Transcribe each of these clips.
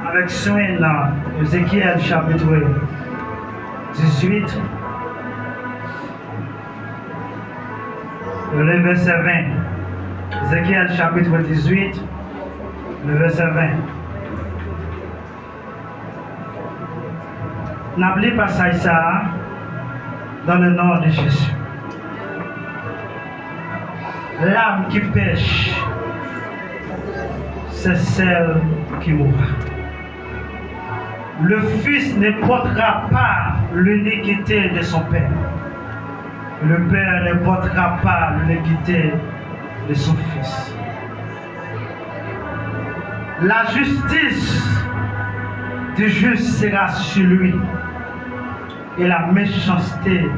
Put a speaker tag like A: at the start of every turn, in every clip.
A: avec soin dans Ézéchiel chapitre 18, le verset 20. Ézéchiel chapitre 18, le verset 20. N'oubliez pas ça dans le nom de Jésus. L'âme qui pêche, c'est celle qui mourra. Le fils ne portera pas l'iniquité de son père. Le père ne portera pas l'iniquité de son fils. La justice du juste sera sur lui, et la méchanceté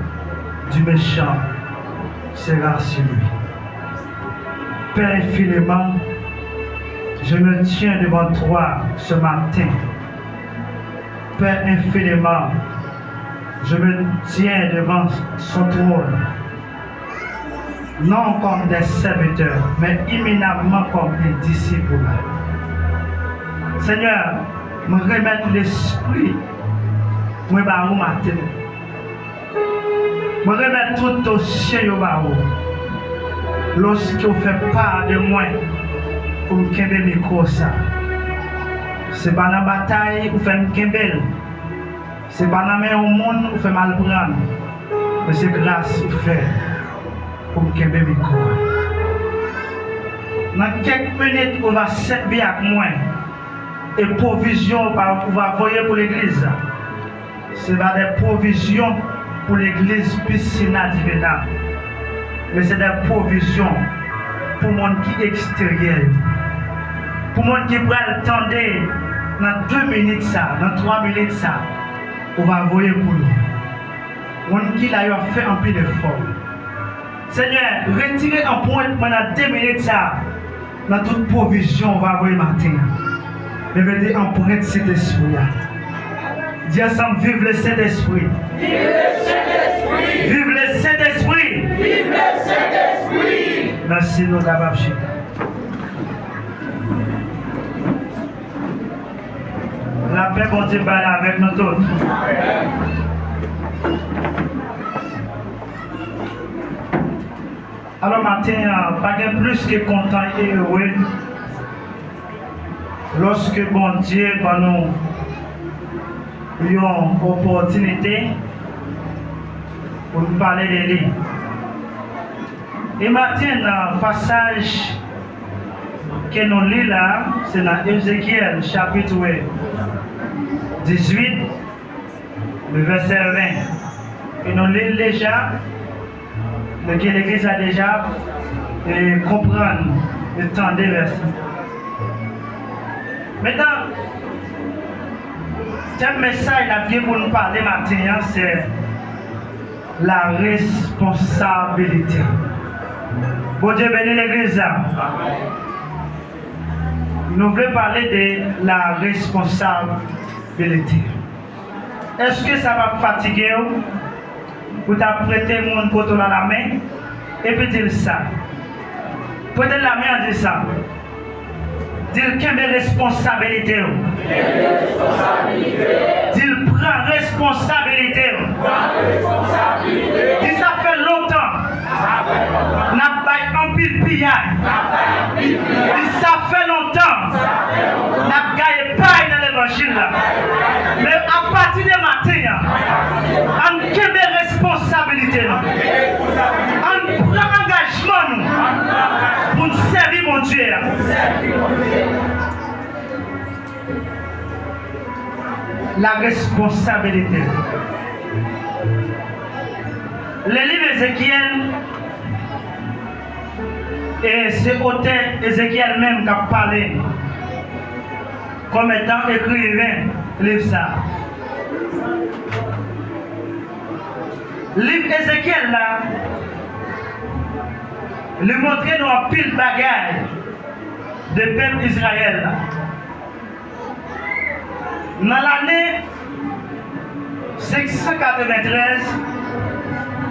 A: du méchant sera sur lui. Père infiniment, je me tiens devant toi ce matin. Père infiniment, je me tiens devant son trône, non comme des serviteurs, mais imminemment comme des disciples. Seigneur, me remettre l'esprit, moi barou matin. Me remettre tout au ciel au barou. Lorsque vous faites part de moi, pour me kembe micro ça. C'est pas dans la bataille vous faites me kembel. C'est pas dans le monde vous faites mal prendre. Mais c'est grâce vous faites pour me kembe micro. Dans quelques minutes, on va servir avec moi. Et provisions qu'on va envoyer pour l'église. Ce pas des provisions pour l'église Piscina Divina. Mais c'est des provisions pour le monde qui est extérieur. Pour le monde qui va attendre dans 2 minutes, ça, dans 3 minutes, ça, on va envoyer pour nous. Le monde qui a fait un peu d'effort. Seigneur, retirez un point pendant 2 minutes, ça, dans toute provision, on va envoyer matin. Mais mettez en point cet esprit. Dis ensemble, vive le Saint-Esprit.
B: Vive le Saint-Esprit.
A: Vive le Saint-Esprit.
B: Vive le Saint-Esprit.
A: Merci, nous d'abord. La paix, bon Dieu, avec nous tous. Alors, matin, pas plus que content et heureux lorsque bon Dieu va nous une opportunité pour nous parler de lui. Et maintenant, dans le passage que nous lisons là, c'est dans Ézéchiel chapitre 18, le verset 20. Et nous lisons déjà, que l'Église a déjà comprendre le temps des versets. Maintenant, ce message pour nous parler maintenant, c'est la responsabilité. Bon Dieu bénisse l'Église. Nous voulons parler de la responsabilité. Est-ce que ça va fatiguer pour t'apprêter mon côté dans la main et puis dire ça? Prêtez la main en disant ça. Dire qu'il y a des responsabilités. Dire prend responsabilité. Dit ça fait longtemps. N'a pas un pile pillage. Dit ça fait longtemps. N'a gagné pas dans l'évangile. Mais à partir de matin, on a des responsabilités. On prend engagement pour servir mon Dieu. La responsabilité. Le livre Ézéchiel, et c'est auteur Ézéchiel même qui a parlé comme étant écrivain, livre ça. Livre Ézéchiel là, lui montrer nous un pile bagaille de peuple Israël là. Dans l'année 593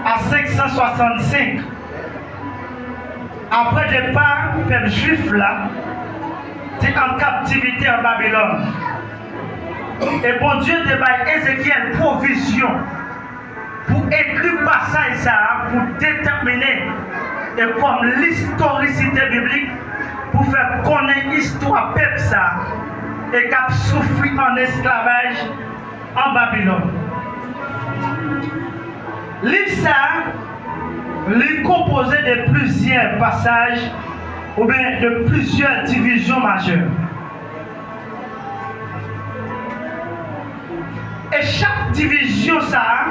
A: à 565, après le départ du peuple juif là, était en captivité en Babylone. Et bon Dieu te baille Ézéchiel provision pour écrire passage ça, pour déterminer et comme l'historicité biblique, pour faire connaître l'histoire peuple ça et qui a souffert en esclavage en Babylone. Livre ça, est composé de plusieurs passages ou bien de plusieurs divisions majeures. Et chaque division ça,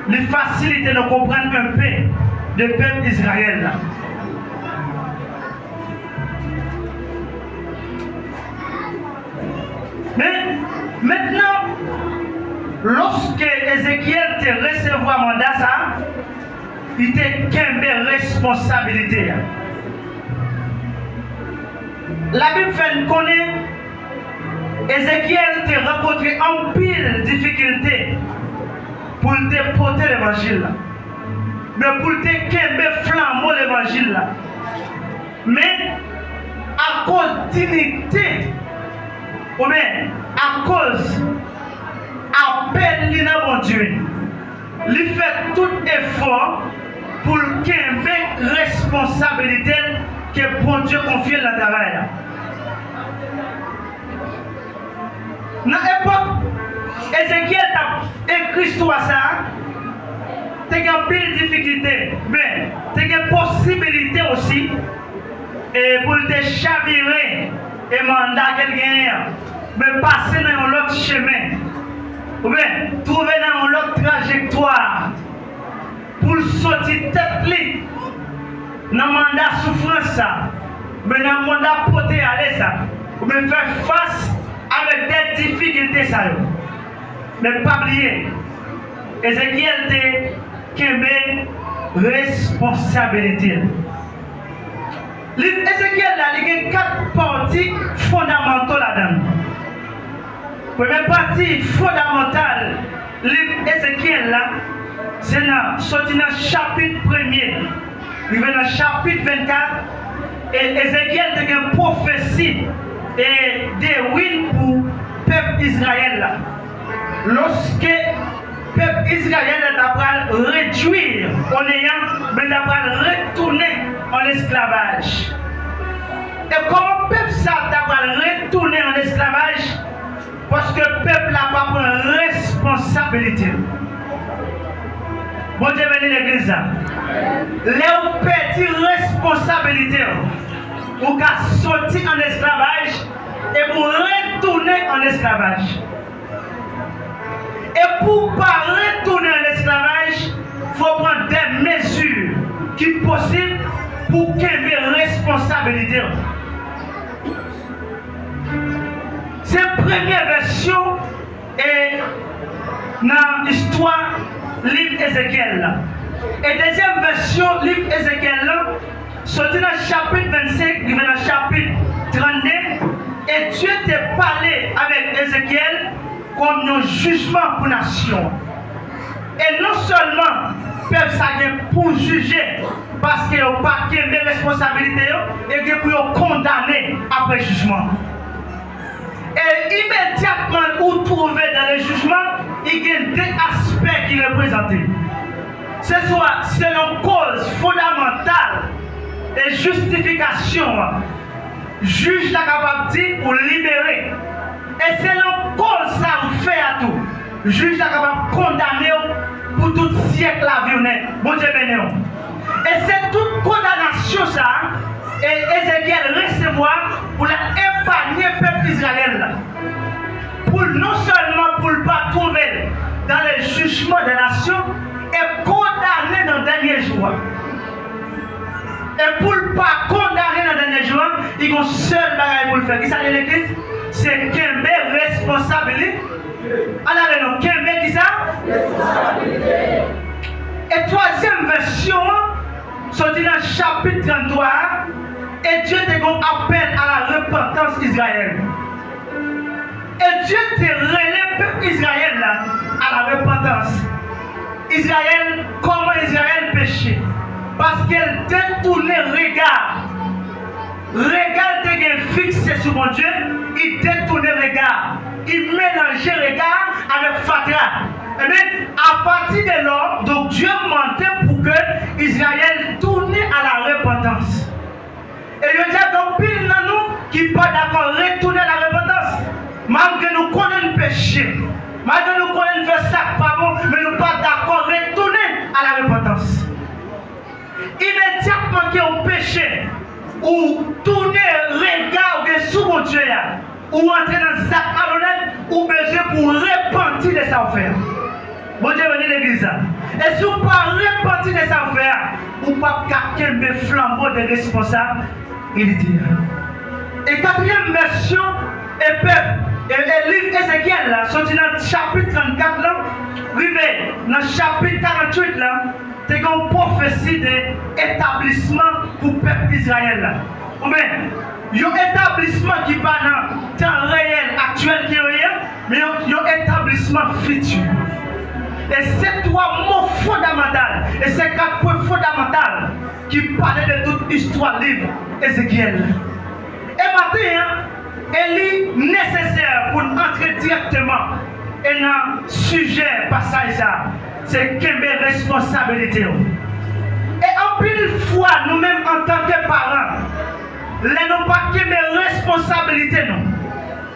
A: les facilite de comprendre un peu le peuple d'Israël. Mais maintenant, lorsque Ézéchiel te recevoir mandat ça, il te qu'une responsabilité. La Bible fait connaître Ézéchiel te rencontré en pile difficulté pour te porter l'évangile. Mais pour te qu'un flambeau l'évangile. Mais à cause d'unité, ou bien à cause appel l'ina mon Dieu, il fait tout effort pour qu'il ait responsabilité que bon Dieu confie dans le travail. Dans l'époque, Ézéchiel a écrit tout ça, tu as une pile difficulté, mais tu as une possibilité aussi et pour te chavirer et mandat quelqu'un, mais passer dans un autre chemin, ou bien trouver dans une autre trajectoire pour sortir tête libre dans le mandat souffrance, mais dans le mandat porter aller ça, ou bien faire face avec des difficultés ça. Mais pas oublier, Ézéchiel a une responsabilité. Ézéchiel il y a 4 parties fondamentales là-dedans. Première partie fondamentale, Ézéchiel là, c'est sorti dans le chapitre 1er, il va dans le chapitre 24, et Ézéchiel a une prophétie et des ruines pour le peuple Israël là. Lorsque le peuple Israël est réduire en ayant, mais est retourner en esclavage. Et comment le peuple ça retourner en esclavage? Parce que le peuple n'a pas pris responsabilité. Bon Dieu béni l'église. Là où perdit responsabilité, ou qu'à sortir en esclavage et pour retourner en esclavage. Et pour ne pas retourner en esclavage, il faut prendre des mesures qui sont possibles pour qu'il y ait des responsabilités. C'est la première version et dans l'histoire livre Ézéchiel. Et deuxième version livre Ézéchiel, sorti dans le chapitre 25, il va dans le chapitre 32, et Dieu t'a parlé avec Ézéchiel comme un jugement pour la nation. Et non seulement peuple ça pour juger parce qu'ils n'ont pas de responsabilités et pour condamner après jugement. Et immédiatement où trouver dans le jugement, il y a deux aspects qui représentent. C'est soit selon cause fondamentale et justification, juge la capacité pour libérer. Et selon cause ça fait à tout, juge la capacité de condamner pour tout siècle la vie. Bon Dieu béni. Et c'est toute condamnation ça, et Ézéchiel recevoir pour épargner le peuple d'Israël. Pour non seulement pour ne pas trouver dans le jugement des nations, et condamner dans le dernier jour. Et pour ne pas condamner dans le dernier jour, il y a un seul bagage pour le faire. Qui ça de l'église? C'est qu'il y a responsabilité. Alors, qu'il y a qui ça? Responsabilité. Et troisième version, sorti dans le chapitre 33, et Dieu te appelle à la repentance d'Israël. Et Dieu te relève Israël là, à la repentance. Israël, comment Israël péchait? Parce qu'elle détournait le regard. Le regard était fixé sur mon Dieu, il détournait le regard. Il mélangeait échanger regard avec Fatra. Et bien, à partir de là, donc Dieu mentait pour que Israël tourne à la repentance. Et il y a donc pile dans nous qui pas d'accord retourner à la repentance. Malgré nous connaissons le péché, malgré nous connaissons faire ça pas bon, mais nous pas d'accord retourner à la repentance. Immédiatement qu'il y a un péché, ou tourner regard sur mon Dieu, ou entrer dans un acte malhonnête, ou besoin pour repentir de sa affaire. Bon Dieu venu l'église. Et si vous ne pas repentir de sa affaire, vous ne pas capter le flambeau de responsabilité. Et quatrième version, et peuple, et livre Ézéchiel, là, sorti dans le chapitre 34, là, arrivé dans le chapitre 48, là, c'est une prophétie d'établissement pour le peuple d'Israël. Là. Ou bien, il y a un établissement qui n'est pas dans le temps réel, actuel, qui est réel, mais il y a un établissement futur. Et ces trois mots fondamentaux, et ces quatre points fondamentaux qui parlent de toute histoire livre Ézéchiel. Et maintenant, il est nécessaire pour entrer directement dans le sujet passage ça, c'est quelle responsabilité. Et en pile fois, nous-mêmes en tant que parents, nous n'avons pas quelle responsabilité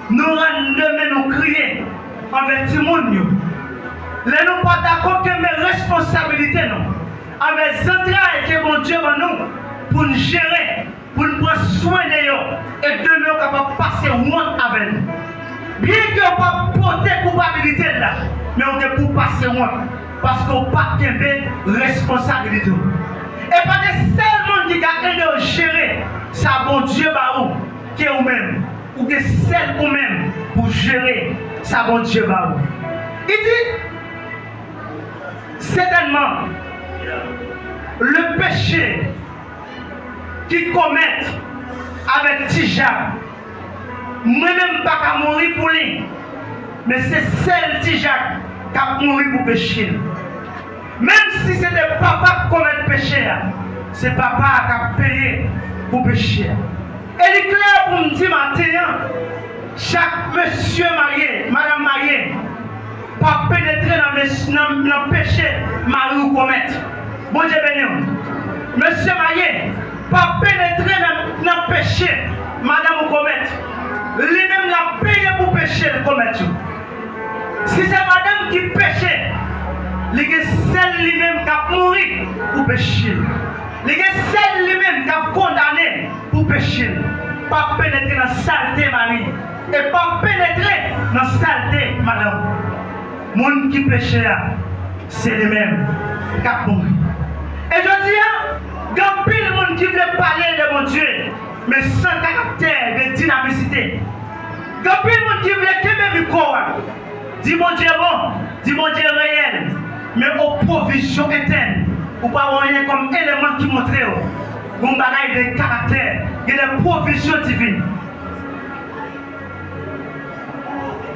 A: nous rendons nous crier envers tout le monde. Nous n'avons pas d'accord que mes responsabilités avec les entrailles que mon Dieu va nous pour nous gérer, pour nous prendre soin de eux et de nous capables de passer loin avec nous. Bien que pas porter culpabilité là, mais on est pour passer loin parce qu'on n'a pas de responsabilité. Et pas de seulement qui a gérer ça, bon Dieu barou qui est vous-même, ou que celle vous-même pour gérer ça, bon Dieu barou. Il dit certainement le péché qui commettent avec Tijak, moi-même pas qu'à mourir pour lui, mais c'est celle Tijak qui a mouru pour pécher. Même si c'est le papa qui commet le péché, c'est papa qui a payé pour pécher. Et il est clair pour me dire maintenant, chaque monsieur marié, madame mariée, pas pénétrer dans le péché, mari ou commettre. Bon Dieu béni. Monsieur marié, pas pénétrer dans le péché, madame ou commettre. Lui-même l'a payé pour pécher, le commettre. Si c'est madame qui péchait, c'est celle lui-même qui a mouru pour pécher. C'est celle lui-même qui a condamné pour pécher. Pas pénétrer dans la saleté, Marie. Et pas pénétrer dans la saleté, madame. Moun qui péché là, c'est lui-même qui a mouru. Et je dis, il y a pile de monde qui veut parler de mon Dieu, mais sans caractère de dynamicité. Il y a pile de monde qui veut qu'aimer le micro. Dis mon Dieu bon, dis mon Dieu réel, mais aux provisions éternes. Ou pas rien comme élément qui montre un bagage de caractère et de provisions divines.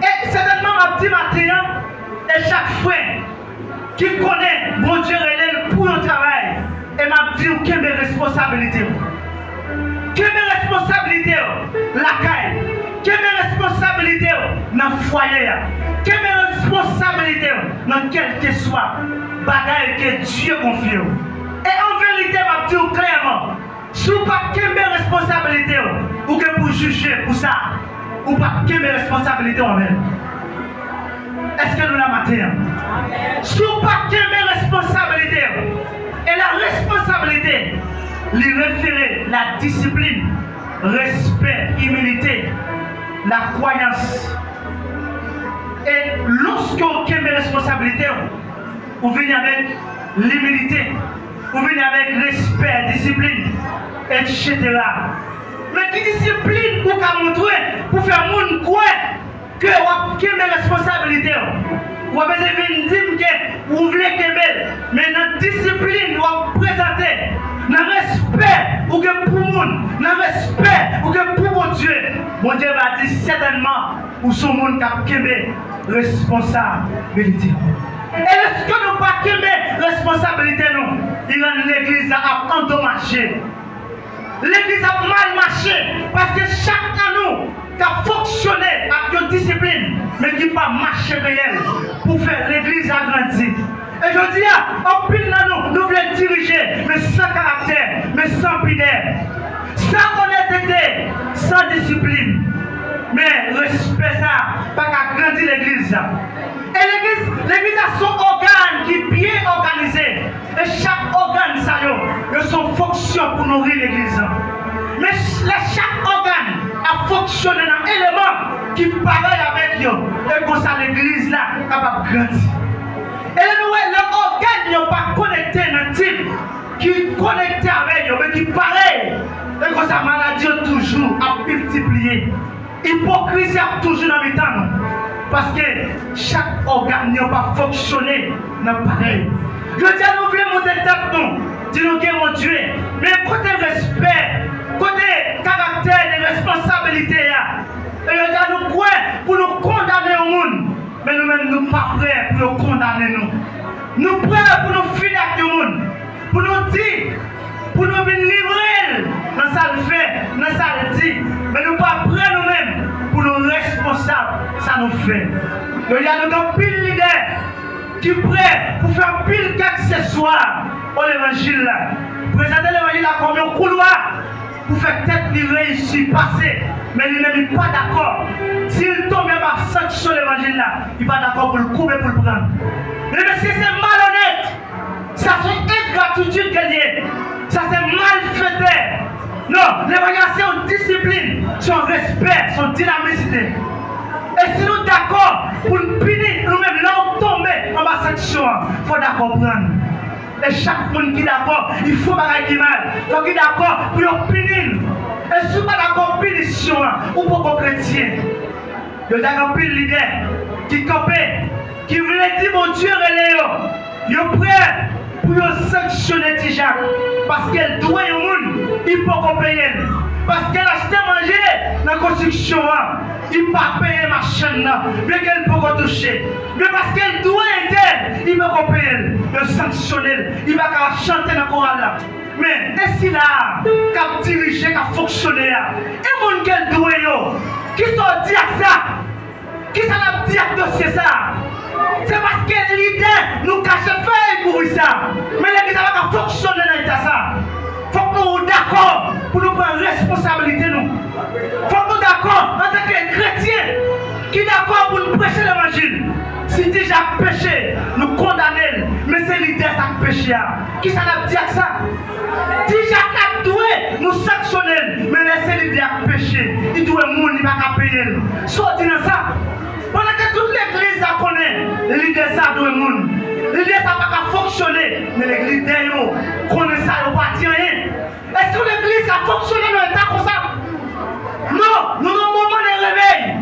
A: Et certainement, ma petite matin, et chaque frère qui connaît mon Dieu réel pour le travail, et m'a dit quelle est responsabilité. Quelle est responsabilité la caille? Quelle est responsabilité dans le foyer? Quelle est responsabilité dans quel que soit bagaille que Dieu confie? Et en vérité, m'a dit clairement, si vous pas quelle responsabilité ou que pour juger pour ça, ou pas quelle responsabilité en même. Est-ce que nous la matin? Si vous pas quelle responsabilité, et la responsabilité, lui référer la discipline, respect, humilité, la croyance. Et lorsque vous avez des responsabilités, vous venez avec l'humilité, vous venez avec respect, discipline, etc. Mais qui discipline pour montrer, pour faire monde croire que vous avez des responsabilités? Vous avez besoin de dire que vous voulez qu'elle, mais dans discipline, vous présentez, dans respect, ou que pour le monde, dans respect, ou que pour mon Dieu. Mon Dieu va dire certainement, pour ce monde qui a responsabilité. Et est-ce que nous pas qu'aimer responsabilité, nous? Il rend l'église à endommager. L'église a mal marché parce que chacun de nous qui a fonctionné avec une discipline, mais qui n'a pas marché réel pour faire l'église agrandir. Et je dis, en pile nous voulons diriger, mais sans caractère, mais sans pudeur, sans honnêteté, sans discipline. Mais respect ça, pas qu'à grandir l'église. Et l'église a son organe qui est bien organisé. Et chaque organe, ça a son fonction pour nourrir l'église. Mais chaque organe a fonctionné dans un élément qui parle avec eux. Et comme ça, l'église là, est capable de grandir. Et les organes ne sont pas connectés dans le type qui est connecté avec eux, mais qui pareil. Et comme ça, la maladie est toujours à multiplier. L'hypocrisie a toujours dans le temps. Parce que chaque organe n'a pas fonctionné dans pareil. Je dis à nous, voulons monter tête, nous. Dis-nous que mon Dieu. Mais côté respect, côté caractère et responsabilité, et je dis à nous, quoi pour nous condamner au monde. Mais nous-mêmes, nous ne sommes pas prêts pour nous condamner. Nous sommes prêts pour nous finir avec le monde. Pour nous dire, pour nous venir livrer dans ça le fait, dans ça le dit. Mais nous ne sommes pas prêts nous-mêmes pour nous responsables. Ça nous fait. Il y a nos pile leaders qui sont prêts pour faire pile qu'accessoires à l'évangile. Présenter l'évangile comme un couloir pour faire tête lui réussir, passer. Mais il n'est pas d'accord. S'il tombe même à sanctionner l'évangile là, il n'est pas d'accord pour le couper, pour le prendre. Mais si c'est malhonnête, ça c'est ingratitude qu'il y a. Ça c'est malfaiteur. Non, l'évangile c'est une discipline, son respect, son dynamicité. Et si nous sommes d'accord pour nous punir, nous-mêmes là on tombe en bas sanction, il faut d'accord prendre. Et chaque monde qui est d'accord, il faut pas qu'il mal. Il faut qu'il est d'accord pour nous punir. Et si vous n'êtes pas d'accord punition, ou pour les chrétiens, il y a un pile leader qui campait, qui voulait dire mon Dieu, il est prêt pour sanctionner Tijak. Parce qu'elle doit au monde, il peut pas payer. Parce qu'elle a acheté à manger dans la construction, il ne peut pas payer ma chaîne, mais qu'elle peut pas toucher. Mais parce qu'elle doit aider, il ne peut pas payer. Il sanctionner, il va chanter dans le choral. Mais est-ce là, qui a dirigé, qui a fonctionné, et mon qu'elle doit, qui sont dit à ça, qui s'en a dit à dossier ça? C'est parce que l'idée nous cache fait pour ça. Mais l'église va fonctionner dans l'état ça. Il faut que nous soyons d'accord pour nous prendre responsabilité. Il faut que nous soyons d'accord en tant que chrétiens qui sont d'accord pour nous prêcher l'évangile. Si déjà péché, nous condamnons, mais c'est l'idée de péché. Qui s'en a dit à ça? Déjà a doué, nous sanctionner, mais laissez l'idée de péché. Il doit mourir, il ne va pas payer. Sortez dans ça. Pendant que toute l'église a connaît, l'idée ça doit mourir. L'idée ça ne va pas fonctionner, mais l'église connaît ça, il ne va pas dire rien. Est-ce que l'église a fonctionné dans l'état comme ça? Non, nous avons un moment de réveil.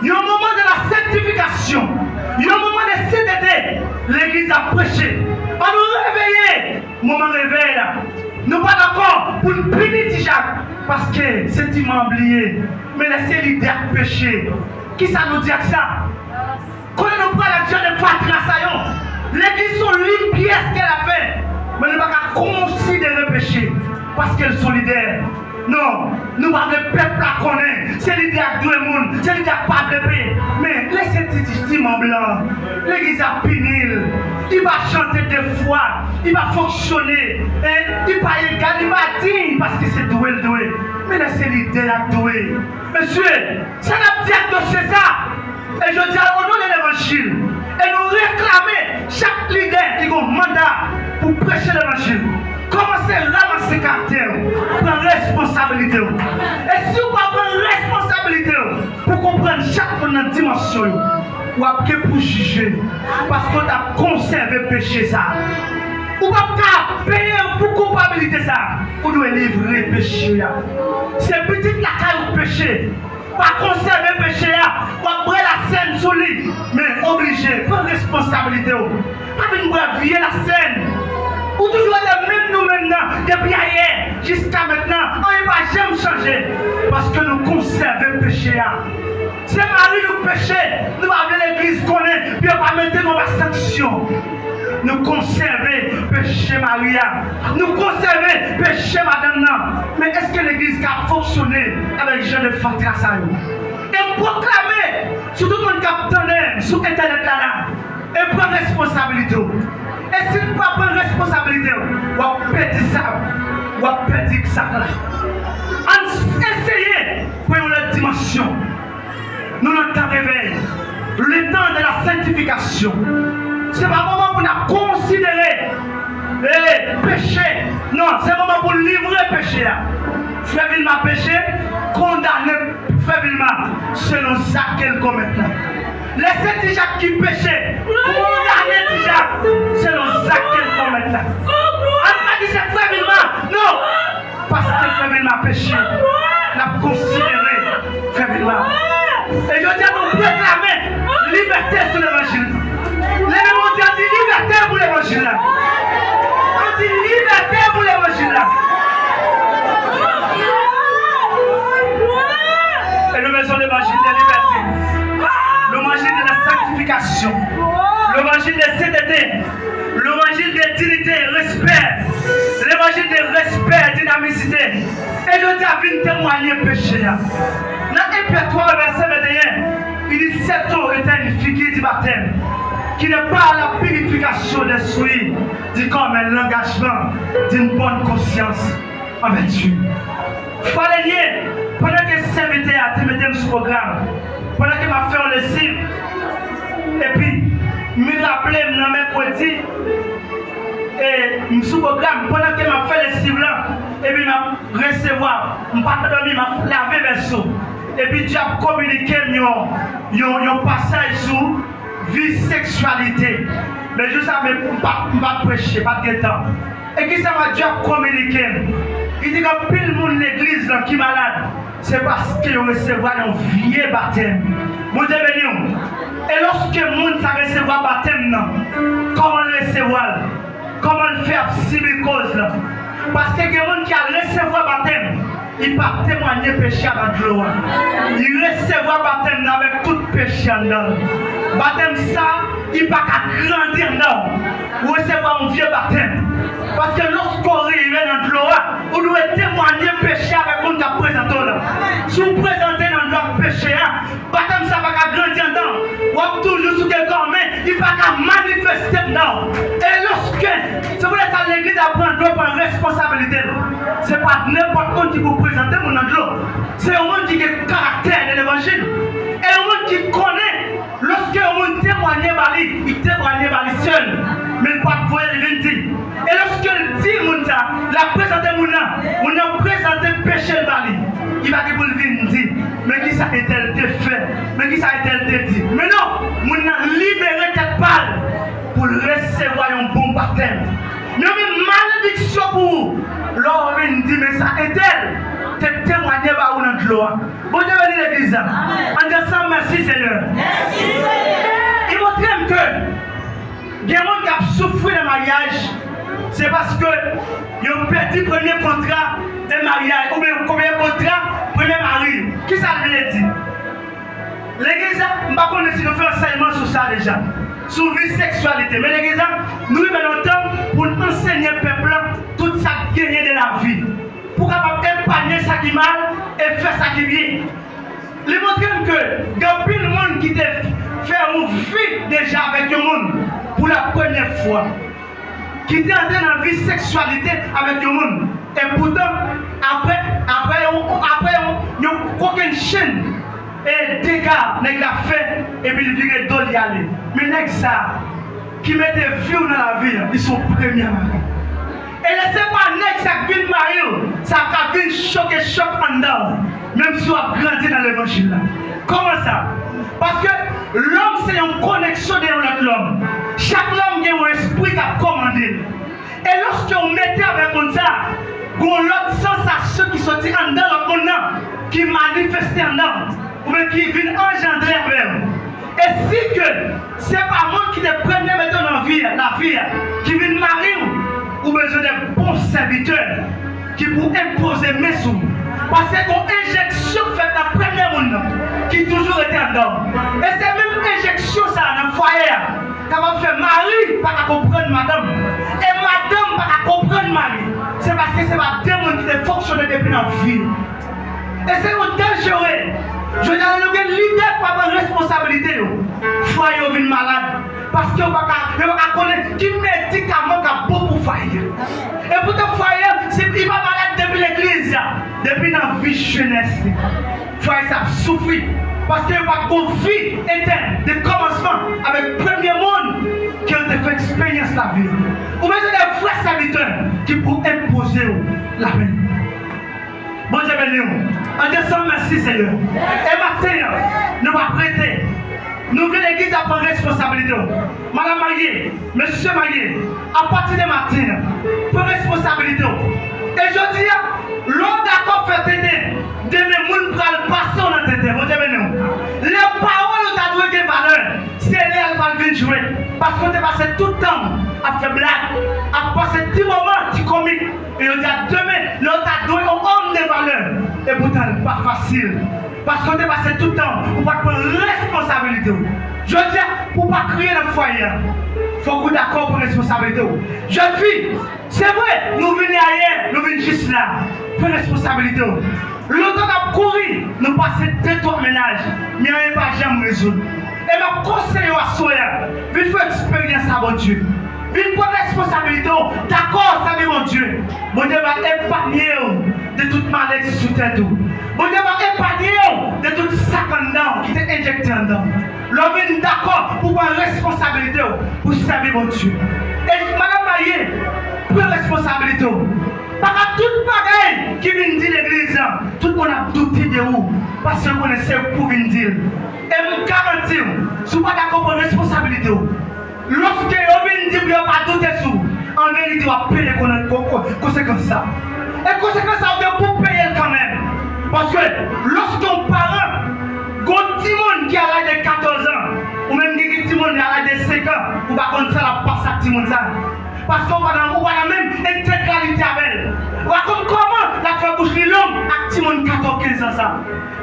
A: Il y a un moment de la sanctification. Il y a un moment de CDD. L'église a prêché. On nous réveiller. Moment réveil là. Nous pas d'accord pour nous punir Tijak. Parce que c'est oublié. Mais laissez l'idée de péché. Qui ça nous dit que ça? Quand nous prenons l'action de Patrasayon, l'église sont l'une pièce qu'elle a fait. Mais nous ne pouvons pas considérer le péché. Parce qu'elle est solidaire. Non, nous pas le peuple à connaître. C'est l'idée à tout le monde. C'est l'idée à pas de paix. Mais laissez petit en blanc. L'église a puni. Il va chanter des fois. Il va fonctionner. Et il va égal. Il va dire parce que c'est doué le doué. Mais laissez l'idée à doué. Monsieur, ça n'a pas dit que c'est ça. Et je dis au nom de l'évangile. Et nous réclamer chaque leader qui a un mandat pour prêcher l'évangile. Commencez à ramasser caractère, prendre responsabilité. Et si vous ne prenez responsabilité pour comprendre chaque monde dans dimension, ou après pour juger, parce qu'on a conservé le péché ça. Ou pas payer pour culpabilité ça. Vous devez livrer le péché. C'est petit la caille au péché. Pas conserver le péché, pas brûler la scène sur lui, mais obligé, prendre responsabilité. Pas venir briller la scène. Ou toujours les mêmes nous maintenant, depuis hier jusqu'à maintenant, on ne va jamais changer. Parce que nous conservons le péché. C'est Marie nous péché, nous avons l'église connaît, puis on va mettre nos sanctions. Nous conservons le péché Maria. Nous conservons le péché Madame. Mais est-ce que l'église a fonctionné avec les gens de Fatrasayon? et proclamer sur tout le monde qui a sur Internet là et prendre responsabilité. Et si vous ne pas prendre responsabilité, vous allez perdre ça, vous allez perdre ça là. Essayez pour une dimension. Nous avons temps réveil, le temps de la sanctification. Ce n'est pas le moment pour nous considérer le péché. Non, c'est le moment pour livrer le péché. Frère Vilma péché, condamné Frère Vilma selon ça qu'elle commet. Laissez déjà qui péché, condamné déjà selon ça qu'elle commet. On m'a dit c'est Frère Vilma. Non, parce que Frère Vilma péché, l'a considéré Frère Vilma. Et je dis à nous proclamer liberté sur l'évangile. Les mondiaux disent liberté pour l'évangile. On dit liberté pour l'évangile. Et nous mettons l'évangile de liberté, l'évangile de la sanctification, l'évangile de sainteté, l'évangile de dignité, respect, l'évangile de respect, dynamicité. Et je dis à venir témoigner péché. Dans 1 Pierre verset 21, il dit cette eau est une figure du baptême qui n'est pas la purification des souillures, dit comme l'engagement d'une bonne conscience envers Dieu. Frère, pendant que je s'invitais à te mettre sur le programme, pendant que m'a fait un lessive, et puis me rappeler le mercredi, et sur le programme, pendant que m'a fait lessive là, et puis m'a recevoir, m'a pas dormi, m'a lavé verso. Et puis Dieu a communiqué un passage sur vie sexualité. Mais je savais pas prêcher, pas de temps. Et qui ça va Dieu a communiqué? Il dit que pile le monde l'église qui est malade, c'est parce qu'il recevra un vieux baptême. Vous devez. Et lorsque le monde recevra un baptême, comment le recevoir? Comment le faire simicose? Parce que les gens qui a recevoir un baptême, il va témoigner péché avec l'eau. Il recevra baptême avec tout péché en dedans. Baptême ça, il va grandir en dedans. Vous recevez un vieux baptême. Parce que lorsqu'on arrive dans l'eau, vous devez témoigner péché avec le monde qui a présenté là. Si vous présentez dans le péché, baptême ça va grandir en dedans. Vous toujours sous quelqu'un, mais il va manifester dedans. Et lorsque, si vous êtes à l'église, apprendre une responsabilité. Ce n'est pas n'importe qui vous présente mon endroit. C'est un monde qui a le caractère de l'évangile. Et un monde qui connaît, lorsque un monde témoigne, il témoigne seul. Mais il ne peut pas voir le dire. Et lorsque il dit, la présente on a présenté péché le bali. Il va dire pour le dire, mais qui ça a été fait, mais qui ça a été dit. Mais non, on a libéré cette balle pour recevoir un bon baptême. Mais une malédiction pour vous. L'homme dit, mais ça est-elle? T'es témoigné par où notre loi. Bon Dieu bénit l'église. En disant merci Seigneur. Merci Seigneur. Il montre que il y a des gens qui ont souffert de mariage. C'est parce que ils ont perdu le premier contrat de mariage. Ou bien le premier contrat, premier mari. Qui ça veut dire? L'église, je ne sais pas si nous faisons enseignement sur ça déjà. Sur la vie sexualité. Mais l'église, nous avons longtemps pour enseigner le peuple tout ça gagné de la vie. Pour capable épargner ça qui mal et faire ça qui bien. Les montrer que il y a plein de monde qui te fait une vie déjà avec le monde pour la première fois. Qui était entré dans la vie sexualité avec le monde. Et pourtant, après, il n'y a aucune chaîne. Et dégâts, il a fait et puis il vient d'y aller. Mais les ça, qui mettent vie dans la vie, ils sont premiers maris. Et laissez pas les ça qui vient marier, ça vient choc en dedans. Même si on a grandi dans l'évangile. Comment ça? Parce que l'homme c'est une connexion de l'homme. Chaque homme a un esprit qui a commandé. Et lorsqu'on mettait avec ça, on a l'autre sensation qui sortit en dedans l'autre monde qui manifestait en dedans. Ou bien qui vient engendrer avec. Et si que c'est pas moi qui te premier mettant dans la vie qui vient marier ou besoin de bons serviteurs qui pour imposer mes sous. Parce que une injection faite dans le premier monde qui toujours était en dedans. Et c'est même injection ça dans le foyer. Ça va faire mari pas à comprendre madame. Et madame pas à comprendre mari. C'est parce que c'est pas deux mondes qui fonctionnent depuis la vie. Et c'est un dangereux. Je dis à nous que l'idée pour prendre responsabilité, foyer vient malade. Parce que vous ne pouvez pas connaître qui médicament a beaucoup foyer. Et pour te foyer, c'est qu'il va malade depuis l'église, depuis la vie jeunesse. Foyer, ça souffre. Parce qu'il n'y a pas de vie éteinte de commencement avec le premier monde qui a fait expérience la vie. Ou bien c'est des vrais serviteurs qui pour imposer la paix. Bon Dieu béni. En décembre, merci Seigneur. Et maintenant, nous allons prêter. Nous voulons l'église à prendre responsabilité. Madame mariée, monsieur marié, à partir de matin, prendre responsabilité. Et je dis, l'on d'accord fait aider. Demain, nous allons passer dans notre tête. Bon Dieu béni. Les paroles ont donné des valeurs. C'est elles qui vont venir jouer. Parce qu'on a passé tout le temps à faire blague, à passer 10 moments, 10 comiques. Et on dit demain, l'on a donné un homme de valeurs. Et pourtant, ce n'est pas facile. Parce qu'on a passé tout le temps pour pas prendre responsabilité. Je dis, pour ne pas crier dans le foyer, il faut que vous d'accord pour responsabilité. Jeune fille, c'est vrai, nous venons ailleurs, nous venons juste là. Pour responsabilité. L'autre a couru, nous passons 2-3 ménages, mais on n'a pas jamais résoudre. Et ma conseil à Soya, il faut expérience à mon Dieu. Il faut responsabilité. D'accord, ça mon Dieu. Mon Dieu va épargner de toute maladie sous terre. Mon Dieu va épargner de tout sac en dedans qui t'est injecté en dedans. L'homme est d'accord pour prendre responsabilité pour servir mon Dieu. Et madame Maïe, prends responsabilité. Parce que toute bagaille qui vient dire l'église, tout le monde a douté de vous. Parce que vous connaissez pour venir dire. Et je garantis, si vous n'êtes pas d'accord pour la responsabilité, lorsque vous venez dire que vous n'avez pas douté sur vous, en vérité, vous allez payer les conséquences. Et conséquences, vous devez pour payer quand même. Parce que lorsqu'un parent, un petit monde qui a l'âge de 14 ans, ou même un petit monde qui a l'âge de 5 ans, vous ne pouvez pas ça la passe à petit monde. Parce qu'on va la même intégralité avec elle. Comment la faire bouger l'homme à petit monde 14-15 ans ça?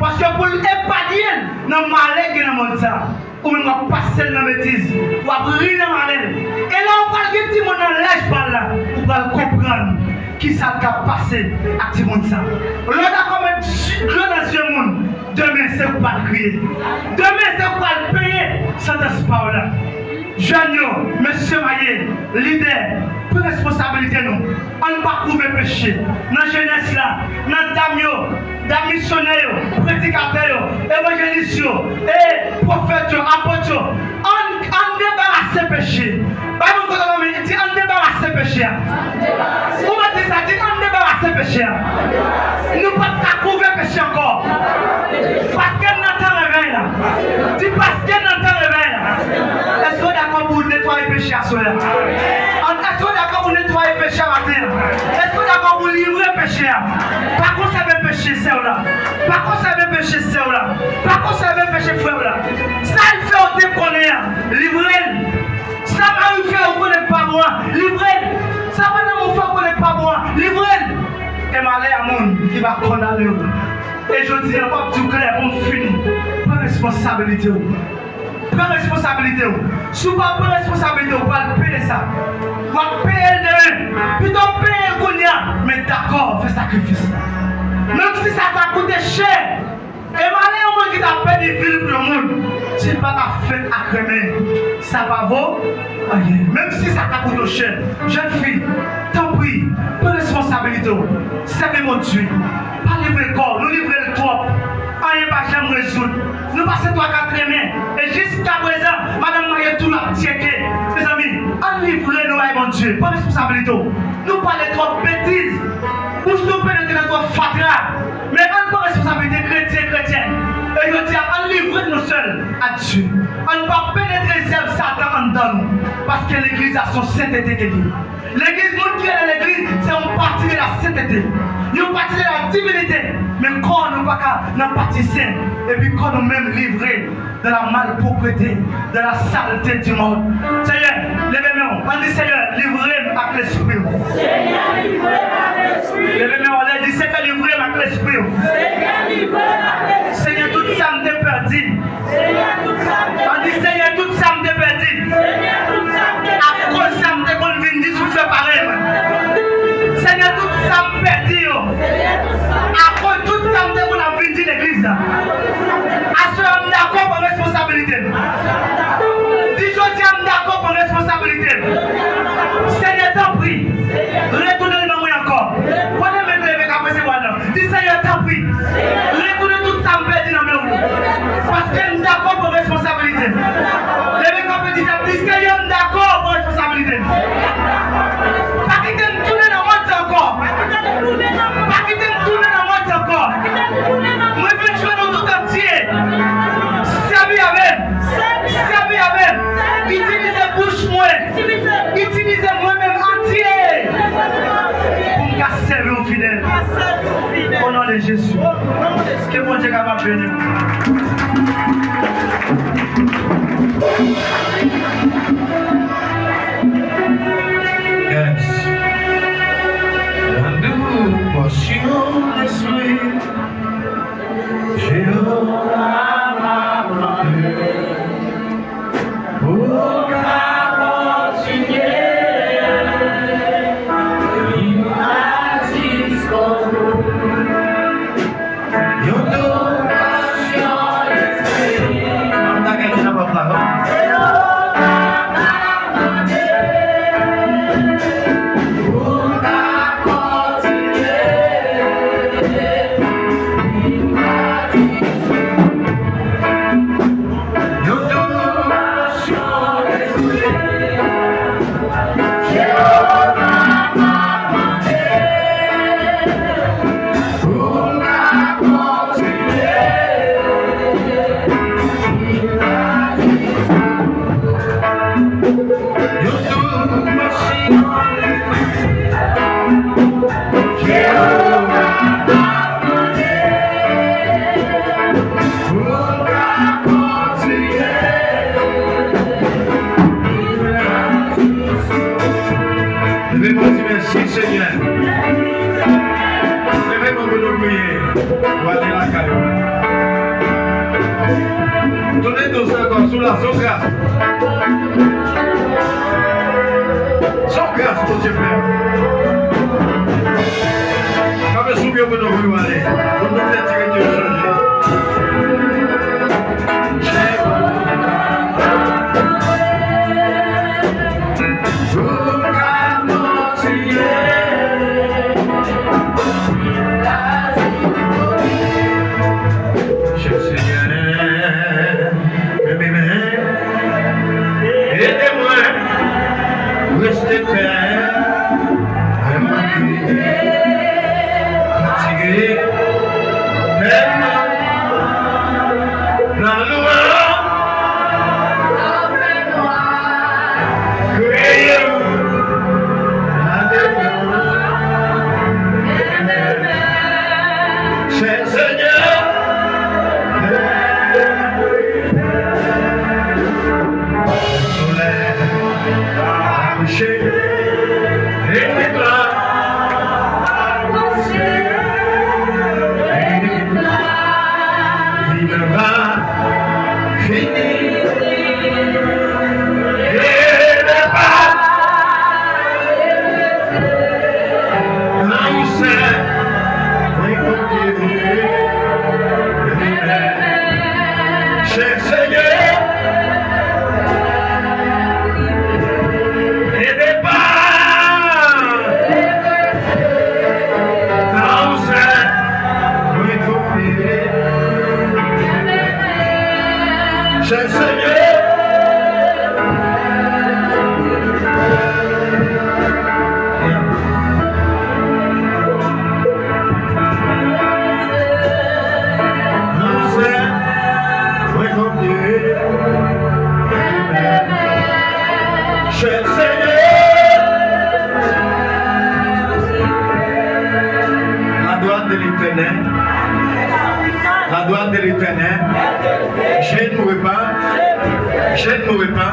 A: Parce que pour l'épargner dans le malheur qui est dans le monde ça, ou même on va passer dans la bêtise, ou va briller dans le malheur. Et là on va le petit monde dans l'âge par là, on va comprendre qui ça a passé à petit monde ça. L'on a comme un dans ce monde, demain c'est pour pas le crier. Demain c'est pour pas le payer sans ce parole là. Jeunes, monsieur Maillé, leader, pour responsabilité nous. On ne pas prouver péché. Dans la jeunesse là, dans les dames, missionnaires, prédicateurs, évangélistes, et prophètes, apôtres, on débarrasse péché. On débarrasse péché. Vous m'avez ça dit, on débarrasse péché. Nous ne pouvons pas prouver péché encore. Parce qu'elle n'entend le réveil là. Dis parce qu'elle n'entend le réveil là. Est-ce que d'accord pour nettoyer le péché à soi? Est-ce que d'accord pour nettoyer le péché à matin? Est-ce que d'accord pour livrer le péché? Par contre, ça veut péché, c'est là. Par contre, ça veut péché, c'est là. Par contre, ça veut péché, frère là. Ça, il fait au déconner. Livrer. Ça va lui faire, vous ne connaissez pas moi. Livrer. Ça va nous faire, vous ne connaissez pas moi. Livrer. Et malheur à monde qui va condamner. Et je dis, pas tout clair, on finit. Pas responsabilité. Prends responsabilité. Si vous n'avez pas responsabilité, vous allez payer ça. Vous allez payer le demain. Plutôt payer le cognac. Mais d'accord, fais sacrifice. Même si ça t'a coûté cher. Et malheur au monde qui t'a perdu de ville pour le monde. Si pas ta fête à crémer, ça va vaut rien. Même si ça t'a coûté cher. Jeune fille, t'en prie, prends responsabilité. Servez mon Dieu. Pas livrer le corps, nous livrer le trop. On n'est pas jamais résoudre. Nous passons 3-4 mains. Et jusqu'à présent, Madame Marie tout l'a checké. Mes amis, on livre nous à mon Dieu. Pas de responsabilité. Nous parlons trop de bêtises. Pour nous pénétrer dans notre fatra. Mais on pas responsabilité chrétienne. Et je dis, on livre nous seuls à Dieu. On ne va pas pénétrer celle Satan en dedans nous. Parce que l'église a son sainteté qui dit. L'église, nous qui est dans l'église, c'est une partie de la sainteté. Une partie de la divinité. Mais quand nous ne pas qu'à partie sainte, et puis quand nous même livrés de la malpropreté, de la saleté du monde. Seigneur, levez-moi. On dit Seigneur, livrez-moi avec l'esprit.
B: Seigneur, livrez-moi avec l'esprit.
A: Levez-moi, on dit Seigneur, livrez-moi avec l'esprit.
B: Seigneur, livrez-moi avec l'esprit.
A: Seigneur, toute ça me perdu.
B: Seigneur, toute ça me
A: On dit Seigneur, toute ça me perdu.
B: Seigneur, toute ça me
A: À cause de ça me déconvient, sous fait pareil. Seigneur, toute ça me perdu.
B: Seigneur, toute ça
A: À cause de tout ça me déconvient, l'église. capacité. Seigneur, t'en prie. Retournez dans moi encore. Prenez mes lèvres après ces mois-là. Dis Seigneur, t'en prie. Retournez tout ça me perdit dans mes roues. Parce que nous d'accord pour responsabilité. Lèvez comme dit ça. Dis Seigneur, nous d'accord pour responsabilité. Pas quitter me tourner dans moi encore. Pas quitter me tourner dans moi encore. Moi, je vais jouer dans tout entier. Servi avec. Servi avec. Utilisez bouche moi. Utilisez moi-même entier. Pour me servir aux fidèles. Au nom de Jésus. Que mon Dieu est capable de bénir.
C: Yes. Quando posso destruir, Jehová Levez-moi dire merci Seigneur. Levez-moi pour nous prier. Pour aller à la caillou. Donnez nos encore sous la son grâce. Son grâce, mon Dieu Père. Quand je souviens que nous voulons aller, nous devons tirer Dieu changer. Restez ferme, fatigué, même dans le noir, cher Seigneur, soleil, coucher, et l'éclat, vivra, fini, et le pas, là où c'est, cher Seigneur, et des pas, là où c'est, cher Seigneur, cher Seigneur, la droite de l'Éternel, la droite de l'Éternel, je ne mourrai pas, je ne mourrai pas,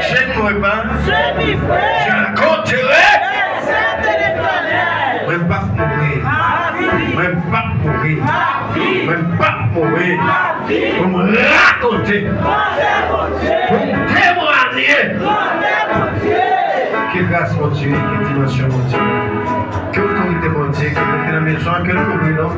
C: je ne mourrai pas, je raconterai, même pas mourir, même pas mourir, même pas mourir, pour me raconter, pour me témoigner. Que grâce mon Dieu, que dimension mon Dieu, que autorité mon Dieu, que nous dans la maison, que nous ouvrons.